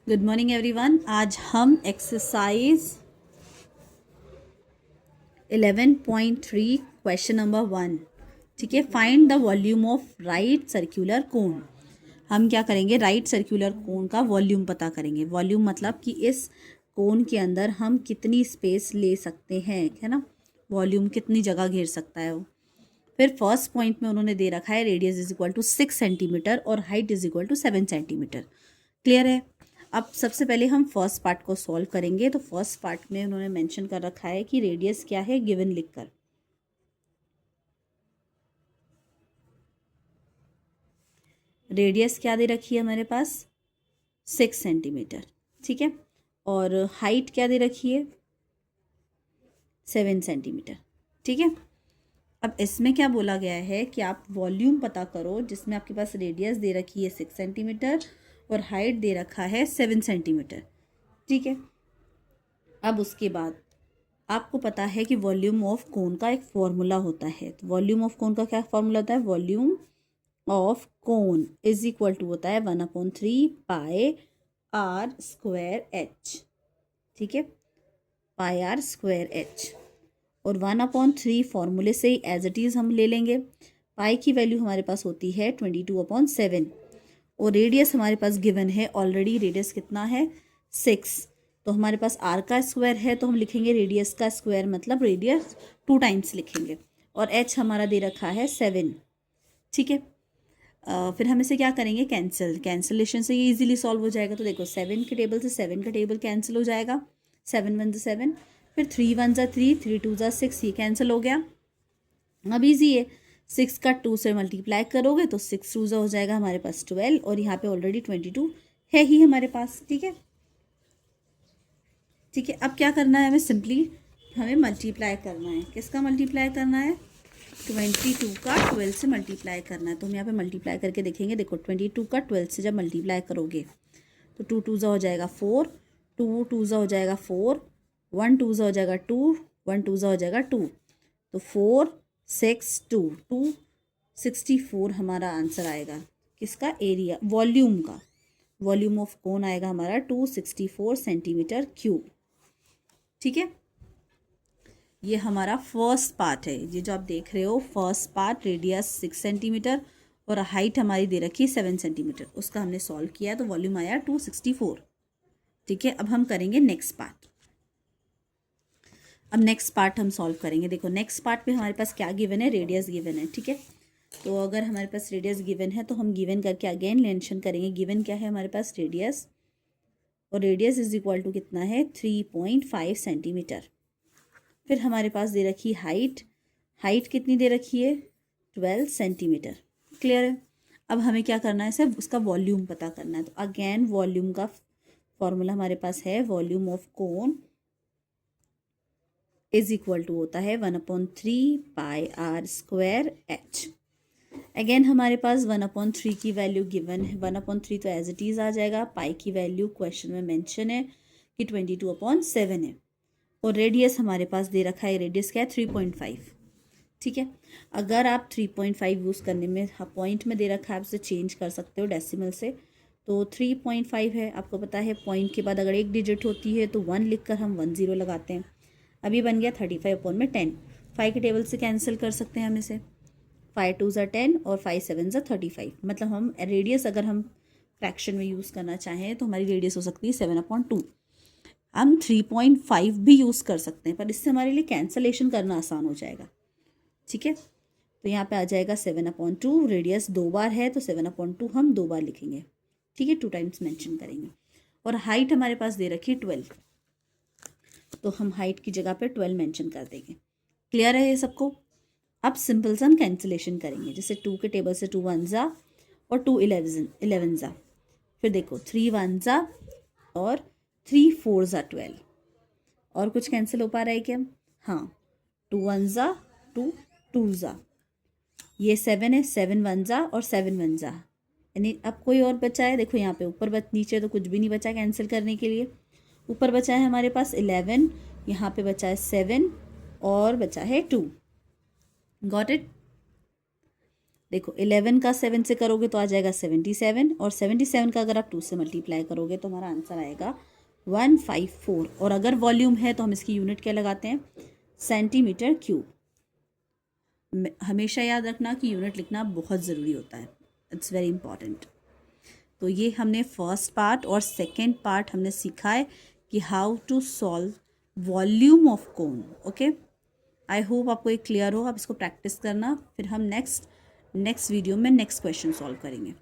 Good morning everyone. आज हम exercise 11.3 question number 1, ठीक है, find the volume of right circular cone. हम क्या करेंगे, राइट सर्कुलर कोन का वॉल्यूम पता करेंगे। वॉल्यूम मतलब कि इस कोन के अंदर हम कितनी स्पेस ले सकते हैं, है ना, वॉल्यूम कितनी जगह घेर सकता है वो। फिर फर्स्ट पॉइंट में उन्होंने दे रखा है radius is equal to 6 centimetre और height is equal to 7 centimetre. Clear है। अब सबसे पहले हम फर्स्ट पार्ट को सॉल्व करेंगे। तो फर्स्ट पार्ट में उन्होंने मेंशन कर रखा है कि रेडियस क्या है, गिवन लिखकर। रेडियस क्या दे रखी है हमारे पास, 6 सेंटीमीटर, ठीक है, और हाइट क्या दे रखी है, 7 सेंटीमीटर, ठीक है। अब इसमें क्या बोला गया है कि आप वॉल्यूम पता करो, जिसमें आपके पास रेडियस दे रखी है 6 सेंटीमीटर और हाइट दे रखा है 7 सेंटीमीटर, ठीक है। अब उसके बाद आपको पता है कि वॉल्यूम ऑफ कोन का एक फॉर्मूला होता है। तो वॉल्यूम ऑफ कोन का क्या फॉर्मूला होता है, volume of cone is equal to होता है 1/3 पाई आर स्क्वायर एच, ठीक है, पाई आर स्क्वायर एच। और 1/3 फॉर्मूले से ही एज इट इज़ हम ले लेंगे। पाई की वैल्यू हमारे पास होती है 22/7 और रेडियस हमारे पास गिवन है ऑलरेडी। रेडियस कितना है, 6। तो हमारे पास आर का स्क्वायर है तो हम लिखेंगे रेडियस का स्क्वायर, मतलब रेडियस 2 टाइम्स लिखेंगे। और एच हमारा दे रखा है 7, ठीक है। फिर हम इसे क्या करेंगे, कैंसिलेशन से ये इजीली सॉल्व हो जाएगा। तो देखो 7 के टेबल से 7 का टेबल कैंसिल हो जाएगा, 7 1 7, फिर 3 1 3, 3 2 6, ये कैंसिल हो गया। अब ईजी है, 6 का 2 से मल्टीप्लाई करोगे तो 6 2 हो जाएगा हमारे पास 12, और यहाँ पे ऑलरेडी 22 है ही हमारे पास, ठीक है, ठीक है। अब क्या करना है, हमें सिंपली हमें मल्टीप्लाई करना है। किसका मल्टीप्लाई करना है, 22 का 12 से मल्टीप्लाई करना है। तो हम यहाँ पे मल्टीप्लाई करके देखेंगे। देखो 22 का 12 से जब मल्टीप्लाई करोगे तो 2 2 हो जाएगा 4, 2 2 हो जाएगा 4, 1 2 हो जाएगा 2, 1 2 हो जाएगा 2, तो 4 6 2 264 हमारा आंसर आएगा। किसका, एरिया, वॉल्यूम का। वॉल्यूम ऑफ कोन आएगा हमारा 264 सेंटीमीटर क्यूब, ठीक है। ये हमारा फर्स्ट पार्ट है, ये जो आप देख रहे हो फर्स्ट पार्ट, रेडियस 6 सेंटीमीटर और हाइट हमारी दे रखी है 7 सेंटीमीटर, उसका हमने सॉल्व किया तो वॉल्यूम आया 264, ठीक है। अब हम करेंगे नेक्स्ट पार्ट। अब नेक्स्ट पार्ट हम सॉल्व करेंगे। देखो नेक्स्ट पार्ट में हमारे पास क्या गिवन है, रेडियस गिवन है, ठीक है। तो अगर हमारे पास रेडियस गिवन है तो हम गिवन करके अगेन मेंशन करेंगे। गिवन क्या है हमारे पास, रेडियस, और रेडियस इज इक्वल टू कितना है, 3.5 सेंटीमीटर। फिर हमारे पास दे रखी हाइट, हाइट कितनी दे रखी है, 12 सेंटीमीटर। क्लियर है। अब हमें क्या करना है, सिर्फ उसका वॉल्यूम पता करना है। तो अगेन वॉल्यूम का फॉर्मूला हमारे पास है, volume of cone is equal to होता है 1/3 pi r square h. Again हमारे पास 1/3 की वैल्यू गिवन है, 1/3 तो एज इट इज़ आ जाएगा। पाई की वैल्यू क्वेश्चन में मेंशन है कि 22/7 है, और रेडियस हमारे पास दे रखा है, रेडियस क्या है, 3.5, ठीक है। अगर आप 3.5 यूज़ करने में, पॉइंट में दे रखा है, आप उसे चेंज कर सकते हो डेसिमल से। तो 3.5 है, आपको पता है पॉइंट के बाद अगर एक डिजिट होती है तो 1 लिख कर हम 10 लगाते हैं। अभी बन गया 35/10। 5 के टेबल से कैंसिल कर सकते हैं हम इसे, 5 2 10 और 5 7 35। मतलब हम रेडियस अगर हम फ्रैक्शन में यूज़ करना चाहें तो हमारी रेडियस हो सकती है 7/2। हम 3.5 भी यूज़ कर सकते हैं, पर इससे हमारे लिए कैंसलेशन करना आसान हो जाएगा, ठीक है। तो यहाँ पे आ जाएगा 7/2। रेडियस 2 बार है तो 7/2 हम 2 बार लिखेंगे, ठीक है, 2 टाइम्स मेंशन करेंगे। और हाइट हमारे पास दे रखी है 12, तो हम हाइट की जगह पे 12 मेंशन कर देंगे। क्लियर है ये सबको। अब सिंपल सा हम कैंसिलेशन करेंगे। जैसे 2 के टेबल से 2 1 जा और 2 11 जा, फिर देखो 3 1 जा और 3 4 जा 12। और कुछ कैंसिल हो पा रहा है क्या, हाँ, 2 1 जा 2 2 जा, ये 7 है, 7 1 जा और 7 1 जा, यानी अब कोई और बचा है। देखो यहाँ पे ऊपर नीचे तो कुछ भी नहीं बचा कैंसिल करने के लिए। ऊपर बचा है हमारे पास 11, यहाँ पे बचा है 7 और बचा है 2। Got it. देखो 11 का 7 से करोगे तो आ जाएगा 77, और 77 का अगर आप 2 से मल्टीप्लाई करोगे तो हमारा आंसर आएगा 154। और अगर वॉल्यूम है तो हम इसकी यूनिट क्या लगाते हैं, सेंटीमीटर क्यूब। हमेशा याद रखना कि यूनिट लिखना बहुत ज़रूरी होता है, इट्स वेरी इंपॉर्टेंट। तो ये हमने फर्स्ट पार्ट, और सेकेंड पार्ट हमने सीखा है कि how to solve volume of cone. Okay, I hope आपको ये क्लियर हो। आप इसको प्रैक्टिस करना, फिर हम नेक्स्ट वीडियो में नेक्स्ट क्वेश्चन सॉल्व करेंगे।